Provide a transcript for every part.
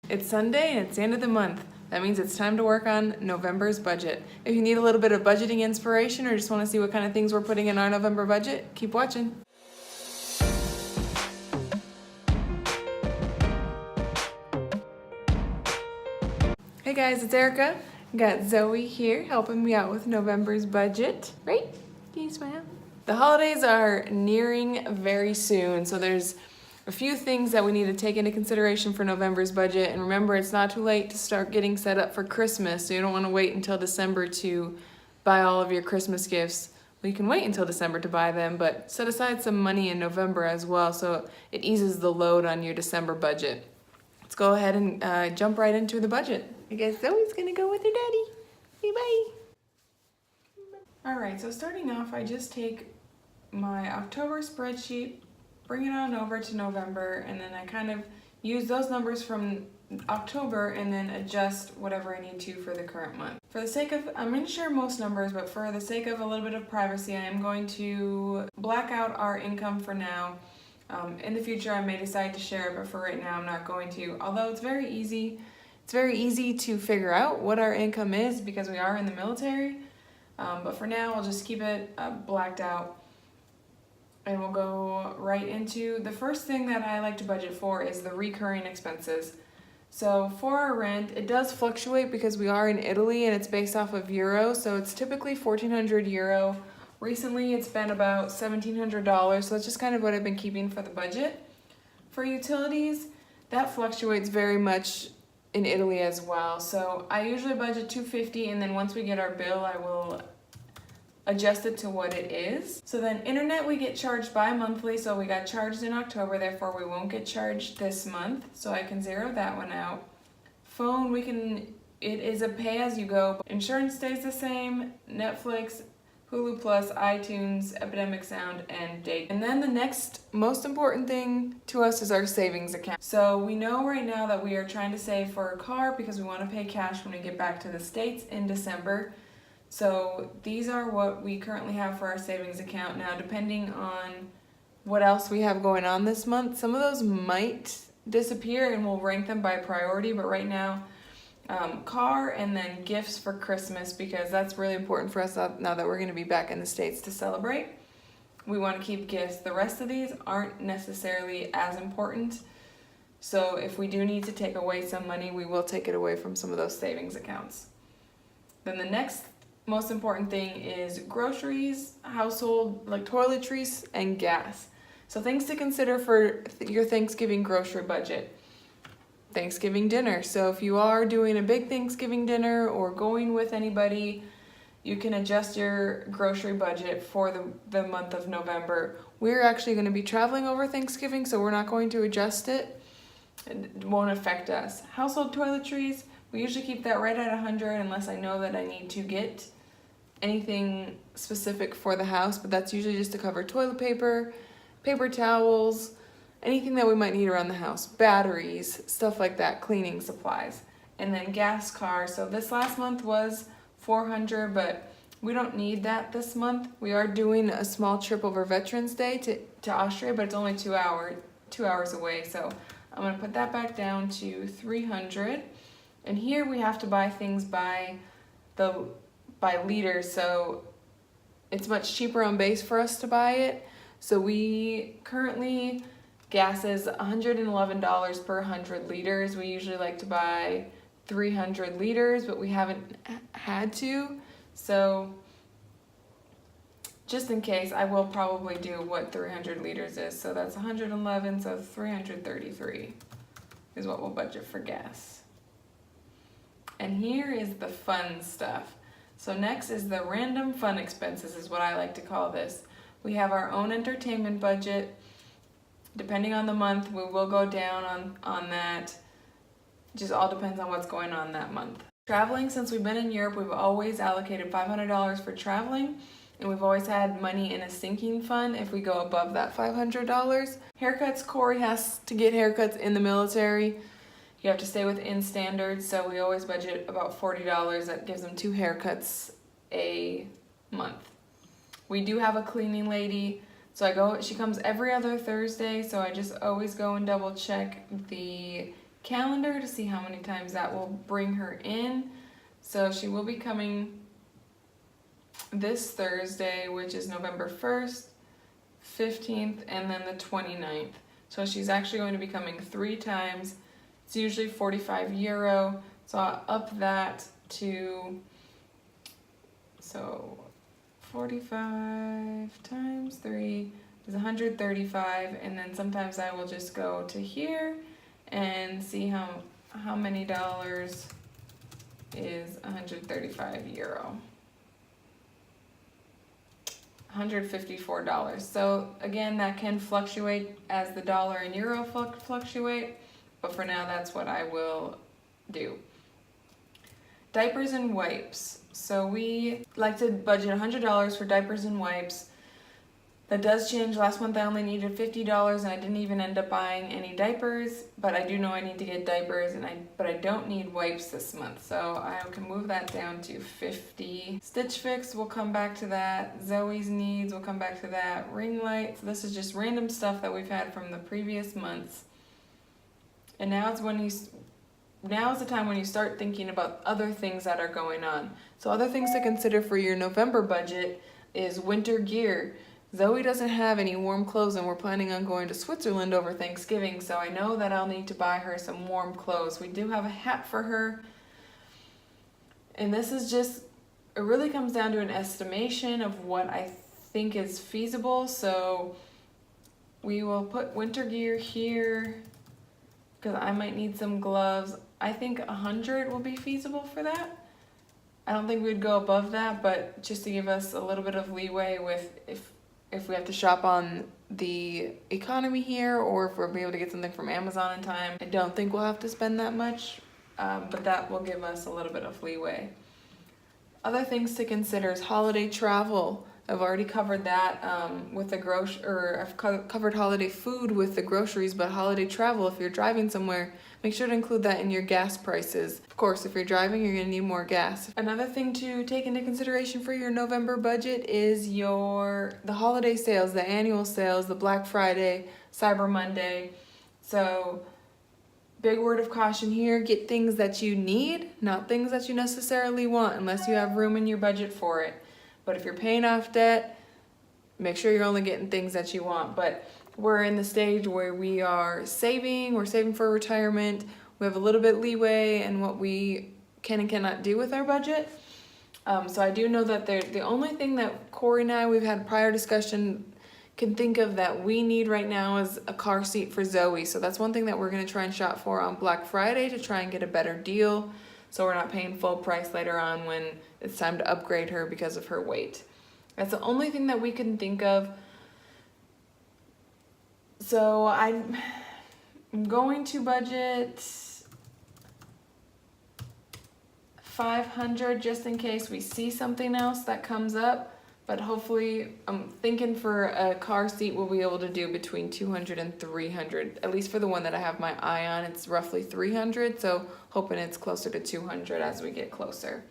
It's Sunday and it's the end of the month. That means it's time to work on November's budget. If you need a little bit of budgeting inspiration or just want to see what kind of things we're putting in our November budget, keep watching. Hey guys, it's Erica. Got Zoey here helping me out with November's budget. Right? Can you smile? The holidays are nearing very soon, so there's a few things that we need to take into consideration for November's budget. And remember, it's not too late to start getting set up for Christmas, so you don't want to wait until December to buy all of your Christmas gifts. Well, you can wait until December to buy them, but set aside some money in November as well so it eases the load on your December budget. Let's go ahead and jump right into the budget. I guess Zoe's gonna go with her daddy. Say bye. All right, so starting off, I just take my October spreadsheet, bring it on over to November, and then I kind of use those numbers from October and then adjust whatever I need to for the current month. For the sake of, I'm going to share most numbers, but for the sake of a little bit of privacy, I am going to black out our income for now. In the future, I may decide to share it, but for right now, I'm not going to. Although it's very easy to figure out what our income is because we are in the military. But for now, I'll just keep it blacked out. And we'll go right into the first thing that I like to budget for is the recurring expenses. So for our rent, it does fluctuate because we are in Italy and it's based off of euro. So it's typically 1,400 euro. Recently, it's been about $1,700. So that's just kind of what I've been keeping for the budget. For utilities, that fluctuates very much in Italy as well. So I usually budget $250, and then once we get our bill, I will adjust it to what it is. So then internet we get charged bi-monthly, so we got charged in October, therefore we won't get charged this month, so I can zero that one out. Phone, it is a pay-as-you-go. Insurance stays the same, Netflix, Hulu Plus, iTunes, Epidemic Sound, and data. And then the next most important thing to us is our savings account. So we know right now that we are trying to save for a car because we want to pay cash when we get back to the States in December. So these are what we currently have for our savings account. Now, depending on what else we have going on this month, some of those might disappear and we'll rank them by priority. But right now, car and then gifts for Christmas, because that's really important for us now that we're going to be back in the States to celebrate. We want to keep gifts. The rest of these aren't necessarily as important. So if we do need to take away some money, we will take it away from some of those savings accounts. Then the next most important thing is groceries, household, like toiletries, and gas. So things to consider for your Thanksgiving grocery budget. Thanksgiving dinner. So if you are doing a big Thanksgiving dinner or going with anybody, you can adjust your grocery budget for the month of November. We're actually going to be traveling over Thanksgiving, so we're not going to adjust it. It won't affect us. Household toiletries, we usually keep that right at 100 unless I know that I need to get anything specific for the house, but that's usually just to cover toilet paper, paper towels, anything that we might need around the house, batteries, stuff like that, cleaning supplies. And then gas, car. So this last month was 400, but we don't need that this month. We are doing a small trip over Veterans Day to Austria, but it's only 2 hours away. So I'm gonna put that back down to 300. And here we have to buy things by liters, so it's much cheaper on base for us to buy it. So we currently, gas is $111 per 100 liters. We usually like to buy 300 liters, but we haven't had to. So just in case, I will probably do what 300 liters is. So that's 111, so 333 is what we'll budget for gas. And here is the fun stuff. So next is the random fun expenses, is what I like to call this. We have our own entertainment budget. Depending on the month, we will go down on that. It just all depends on what's going on that month. Traveling, since we've been in Europe, we've always allocated $500 for traveling, and we've always had money in a sinking fund if we go above that $500. Haircuts, Cory has to get haircuts in the military. You have to stay within standards, so we always budget about $40. That gives them 2 haircuts a month. We do have a cleaning lady, so she comes every other Thursday, so I just always go and double check the calendar to see how many times that will bring her in. So she will be coming this Thursday, which is November 1st, 15th, and then the 29th. So she's actually going to be coming 3 times. It's usually €45. So I'll up that to, so 45 times 3 is 135, and then sometimes I will just go to here and see how many dollars is €135. $154. So again, that can fluctuate as the dollar and euro fluctuate, but for now that's what I will do. Diapers and wipes. So we like to budget $100 for diapers and wipes. That does change. Last month I only needed $50 and I didn't even end up buying any diapers, but I do know I need to get diapers, but I don't need wipes this month, so I can move that down to $50. Stitch Fix, we'll come back to that. Zoey's needs, we'll come back to that. Ring lights, this is just random stuff that we've had from the previous months. And now is the time when you start thinking about other things that are going on. So other things to consider for your November budget is winter gear. Zoey doesn't have any warm clothes and we're planning on going to Switzerland over Thanksgiving, so I know that I'll need to buy her some warm clothes. We do have a hat for her, and this is just, it really comes down to an estimation of what I think is feasible. So we will put winter gear here because I might need some gloves. I think 100 will be feasible for that. I don't think we'd go above that, but just to give us a little bit of leeway with if we have to shop on the economy here, or if we're able to get something from Amazon in time. I don't think we'll have to spend that much, but that will give us a little bit of leeway. Other things to consider is holiday travel. I've already covered that with the I've covered holiday food with the groceries, but holiday travel, if you're driving somewhere, make sure to include that in your gas prices. Of course, if you're driving, you're gonna need more gas. Another thing to take into consideration for your November budget is the holiday sales, the annual sales, the Black Friday, Cyber Monday. So big word of caution here, get things that you need, not things that you necessarily want, unless you have room in your budget for it. But if you're paying off debt, make sure you're only getting things that you want. But we're in the stage where we are saving, we're saving for retirement. We have a little bit leeway in what we can and cannot do with our budget. So I do know that the only thing that Cory and I, we've had prior discussion, can think of that we need right now is a car seat for Zoey. So that's one thing that we're gonna try and shop for on Black Friday to try and get a better deal, so we're not paying full price later on when it's time to upgrade her because of her weight. That's the only thing that we can think of. So I'm going to budget $500 just in case we see something else that comes up. But hopefully, I'm thinking for a car seat we'll be able to do between $200 and $300. At least for the one that I have my eye on, it's roughly $300. So hoping it's closer to $200 as we get closer.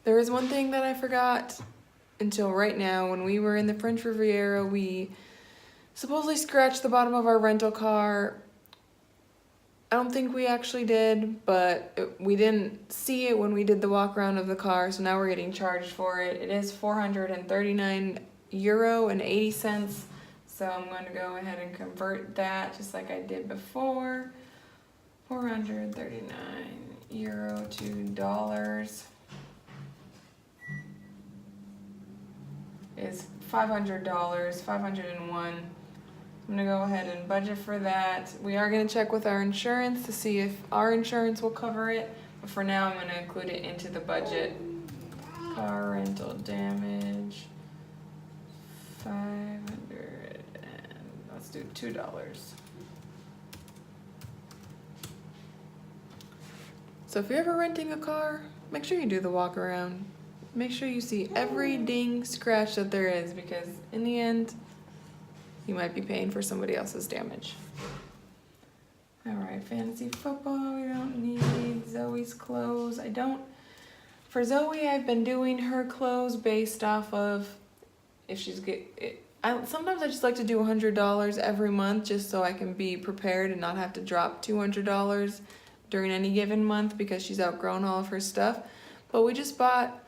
There is one thing that I forgot until right now. When we were in the French Riviera, we supposedly scratched the bottom of our rental car. I don't think we actually did, but we didn't see it when we did the walk around of the car, so now we're getting charged for it. It is €439.80, so I'm going to go ahead and convert that just like I did before. €439 to dollars is $500, 501. I'm gonna go ahead and budget for that. We are gonna check with our insurance to see if our insurance will cover it, but for now I'm gonna include it into the budget. Car rental damage, 500, and let's do $2. So if you're ever renting a car, make sure you do the walk around. Make sure you see every ding scratch that there is, because in the end, you might be paying for somebody else's damage. All right, fantasy football, we don't need Zoey's clothes. For Zoey, I've been doing her clothes based off of if she's sometimes I just like to do $100 every month just so I can be prepared and not have to drop $200 during any given month because she's outgrown all of her stuff. But we just bought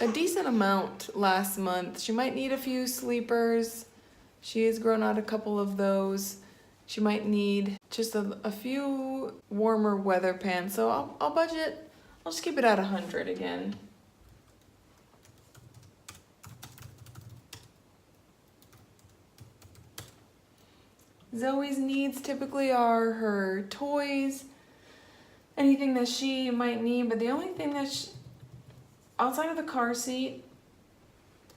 a decent amount last month. She might need a few sleepers. She has grown out a couple of those. She might need just a few warmer weather pants. So I'll budget, I'll just keep it at 100 again. Zoe's needs typically are her toys, anything that she might need, but the only thing that outside of the car seat,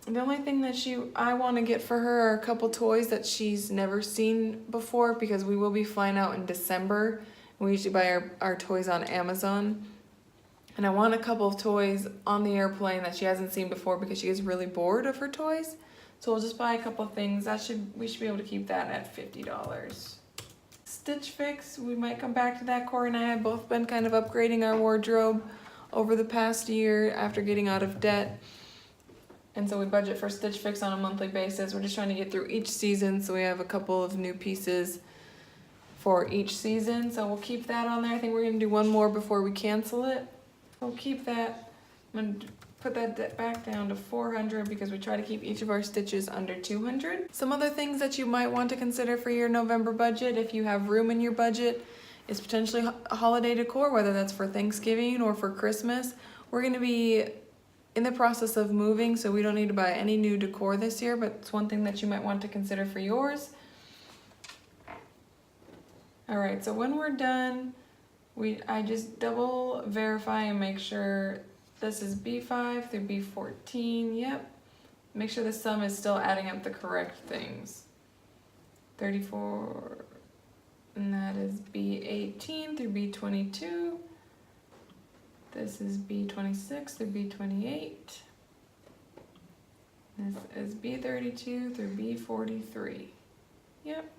the only thing that I want to get for her are a couple toys that she's never seen before, because we will be flying out in December. We usually buy our toys on Amazon. And I want a couple of toys on the airplane that she hasn't seen before because she gets really bored of her toys. So we'll just buy a couple of things. We should be able to keep that at $50. Stitch Fix, we might come back to that. Cory and I have both been kind of upgrading our wardrobe over the past year after getting out of debt. And so we budget for Stitch Fix on a monthly basis. We're just trying to get through each season, so we have a couple of new pieces for each season. So we'll keep that on there. I think we're gonna do one more before we cancel it. We'll keep that. I'm gonna put that back down to 400 because we try to keep each of our stitches under 200. Some other things that you might want to consider for your November budget, if you have room in your budget, is potentially holiday decor, whether that's for Thanksgiving or for Christmas. We're gonna be in the process of moving, so we don't need to buy any new decor this year, but it's one thing that you might want to consider for yours. All right, so when we're done, I just double verify and make sure this is B5 through B14, yep. Make sure the sum is still adding up the correct things. 34, and that is B18 through B22. This is B26 through B28. This is B32 through B43. Yep.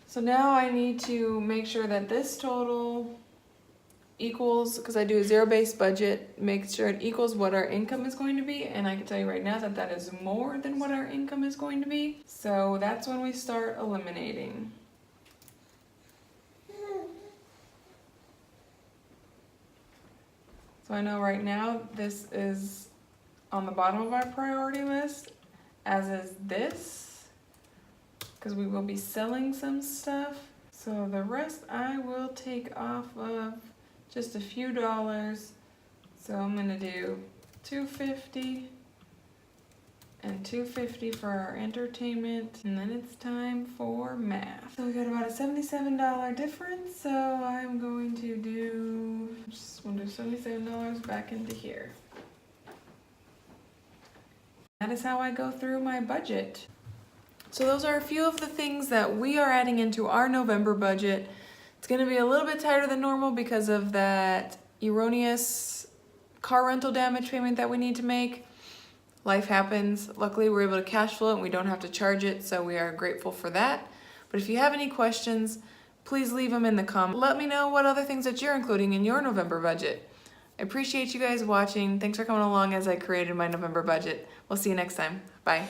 So now I need to make sure that this total equals, because I do a zero-based budget, make sure it equals what our income is going to be, and I can tell you right now that that is more than what our income is going to be. So that's when we start eliminating. So I know right now this is on the bottom of our priority list, as is this, because we will be selling some stuff. So the rest I will take off of just a few dollars. So I'm gonna do $250 and $250 for our entertainment, and then it's time for math. So we got about a $77 difference, so I'm going to do, $77 back into here. That is how I go through my budget. So those are a few of the things that we are adding into our November budget. It's gonna be a little bit tighter than normal because of that erroneous car rental damage payment that we need to make. Life happens. Luckily, we're able to cash flow it and we don't have to charge it, so we are grateful for that. But if you have any questions, please leave them in the comments. Let me know what other things that you're including in your November budget. I appreciate you guys watching. Thanks for coming along as I created my November budget. We'll see you next time. Bye.